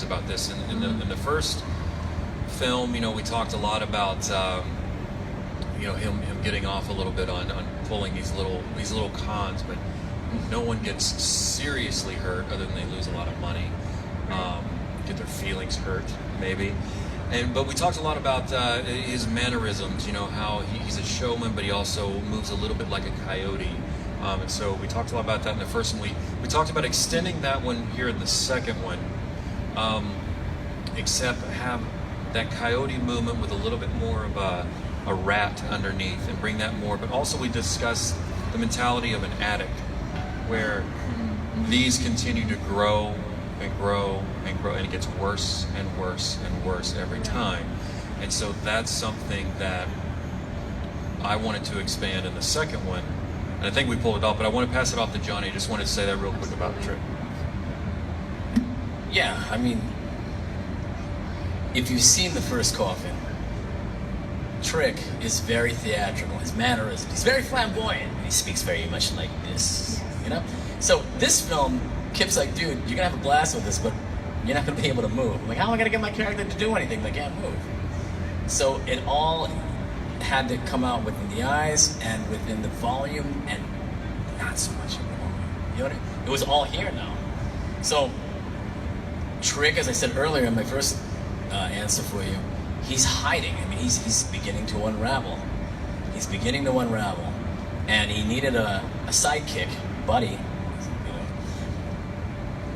about this. In the first film, we talked a lot about him getting off a little bit on pulling these little cons, but no one gets seriously hurt other than they lose a lot of money, get their feelings hurt maybe. But we talked a lot about his mannerisms, how he's a showman, but he also moves a little bit like a coyote. And so we talked a lot about that in the first one. We talked about extending that one here in the second one, except have that coyote movement with a little bit more of a rat underneath, and bring that more. But also we discussed the mentality of an addict, where these continue to grow and grow and grow, and it gets worse and worse and worse every time. And so that's something that I wanted to expand in the second one. And I think we pulled it off, but I want to pass it off to Johnny. I just wanted to say that real quick about the trick. Yeah, I mean, if you've seen the first Coffin, Trick is very theatrical. His mannerisms, he's very flamboyant. He speaks very much like this, So this film, Kip's like, dude, you're gonna have a blast with this, but you're not gonna be able to move. I'm like, how am I gonna get my character to do anything if I can't move? So it all had to come out within the eyes and within the volume, and not so much in the volume. You know what I mean? It was all here now. So Trick, as I said earlier in my first answer for you, he's hiding. I mean, he's beginning to unravel. He's beginning to unravel, and he needed a sidekick, buddy,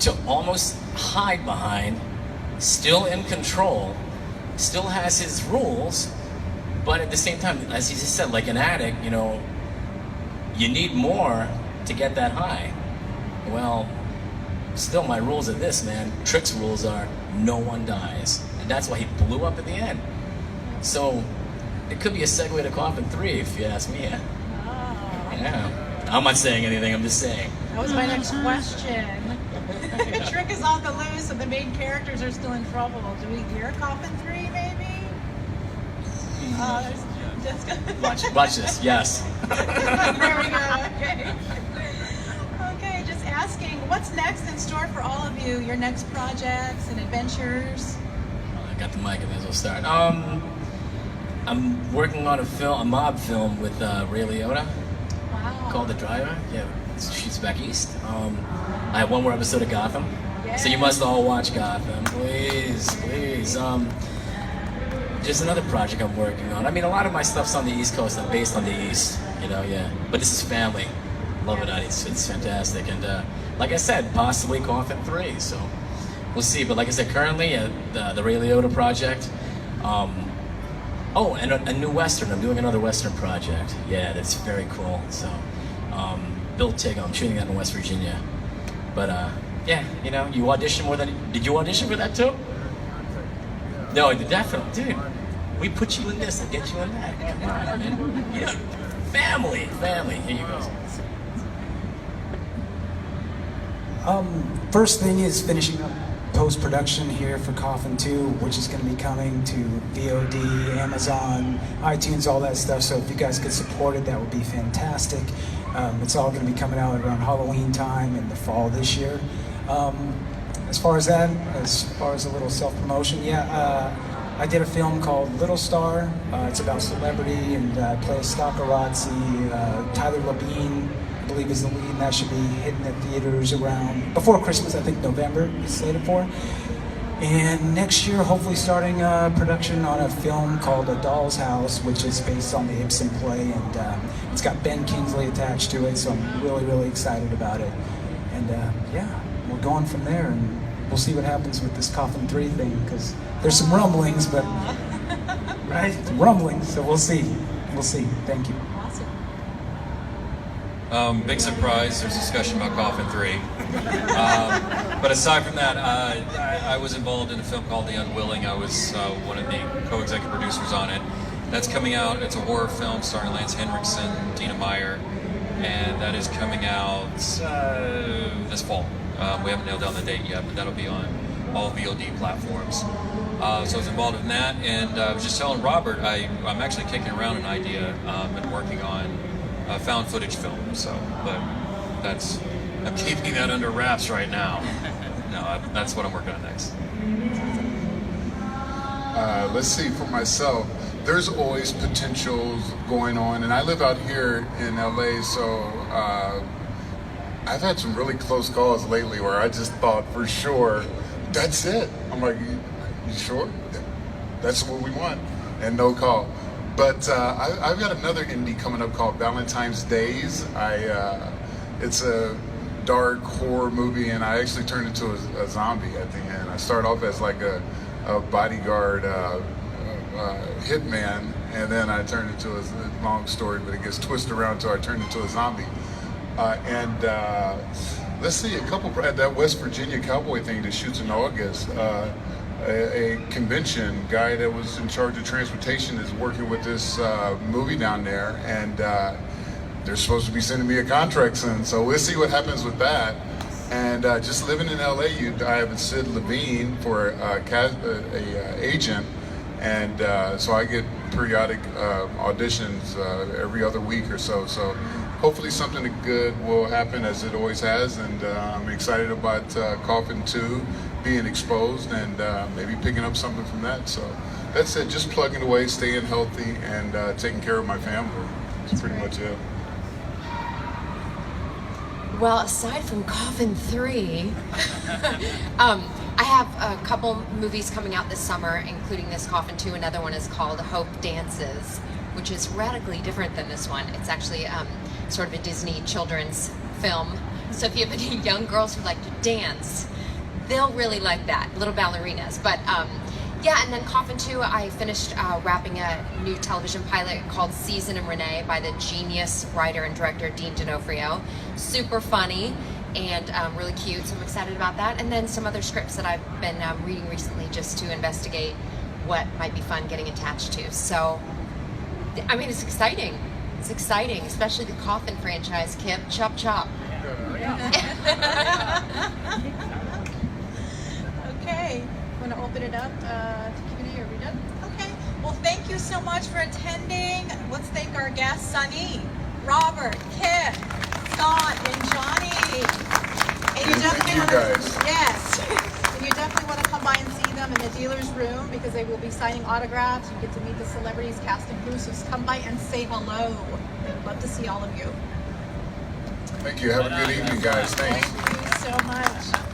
to almost hide behind, still in control, still has his rules, but at the same time, as he just said, like an addict, you need more to get that high. Well, still my rules are this, man. Trick's rules are no one dies. And that's why he blew up at the end. So it could be a segue to Coffin 3 if you ask me. Yeah. Oh. Yeah. I'm not saying anything, I'm just saying. That was my next question. Trick is on the loose and the main characters are still in trouble. Do we hear Coffin 3 maybe? Watch this, yes. There we go, okay. Okay, just asking, what's next in store for all of you? Your next projects and adventures? I got the mic, I may as well start. I'm working on a mob film with Ray Liotta. Wow. Called The Driver. Yeah, it shoots back east. I have one more episode of Gotham. Yeah. So you must all watch Gotham, please, please. Just another project I'm working on. I mean, a lot of my stuff's on the East Coast. I'm based on the East, yeah. But this is family. Love it. It's fantastic. And like I said, possibly Coffin 3. So we'll see. But like I said, currently the Ray Liotta project. And a new Western. I'm doing another Western project. Yeah, that's very cool. So Bill Tiggle. I'm shooting that in West Virginia. But you audition more than... Did you audition for that too? No, definitely, dude. We put you in this and get you in that. Come on, man. Family. Here you go. First thing is finishing up post-production here for Coffin 2, which is going to be coming to VOD, Amazon, iTunes, all that stuff. So if you guys could support it, that would be fantastic. It's all going to be coming out around Halloween time in the fall this year. As far as a little self-promotion, I did a film called Little Star. It's about celebrity, and I play a stalkerazzi. Tyler Labine, I believe, is the lead, and that should be hitting the theaters around before Christmas. I think November it's slated for. And next year, hopefully starting production on a film called A Doll's House, which is based on the Ibsen play, and it's got Ben Kingsley attached to it, so I'm really, really excited about it. And we're going from there, and we'll see what happens with this Coffin 3 thing, because there's some rumblings, but right, rumblings. So we'll see. Thank you. Awesome. Big surprise. There's discussion about Coffin 3. But aside from that, I was involved in a film called The Unwilling. I was one of the co-executive producers on it. That's coming out. It's a horror film starring Lance Henriksen, Dina Meyer, and that is coming out this fall. We haven't nailed down the date yet, but that'll be on all VOD platforms. So I was involved in that, and I was just telling Robert, I'm actually kicking around an idea and working on a found footage film. So, but I'm keeping that under wraps right now. No, that's what I'm working on next. Let's see, for myself, there's always potentials going on, and I live out here in LA, so I've had some really close calls lately where I just thought for sure, that's it. I'm like, you sure? That's what we want, and no call. But I've got another indie coming up called Valentine's Days. It's a dark horror movie, and I actually turned into a zombie at the end. I start off as like a bodyguard hitman, and then I turned into a long story, but it gets twisted around until I turned into a zombie. Let's see, a couple at that West Virginia cowboy thing that shoots in August. A convention guy that was in charge of transportation is working with this movie down there, and they're supposed to be sending me a contract soon. So we'll see what happens with that. And just living in LA, I have Sid Levine for a agent, and so I get periodic auditions every other week or so. So hopefully something good will happen, as it always has, and I'm excited about Coffin 2 being exposed, and maybe picking up something from that. So that's it, just plugging away, staying healthy, and taking care of my family. That's pretty much it. Well, aside from Coffin 3, I have a couple movies coming out this summer, including this Coffin 2. Another one is called Hope Dances, which is radically different than this one. It's actually sort of a Disney children's film. So if you have any young girls who like to dance, they'll really like that. Little ballerinas. But yeah, and then Coffin 2, I finished wrapping a new television pilot called Season and Renee by the genius writer and director Dean D'Onofrio. Super funny and really cute, so I'm excited about that. And then some other scripts that I've been reading recently just to investigate what might be fun getting attached to. So, I mean, it's exciting. It's exciting, especially the Coffin franchise, Kip. Chop, chop. Okay, want to open it up to Q&A? Are we done? Okay. Well, thank you so much for attending. Let's thank our guests, Sunny, Robert, Kip, Scott, and Johnny. And you definitely Thank you guys. Yes. And you definitely want to come by and see them in the dealer's room, because they will be signing autographs. You get to meet the celebrities, cast and crew. So come by and say hello. We'd love to see all of you. Thank you. Have a good evening, guys. Thanks. Thank you so much.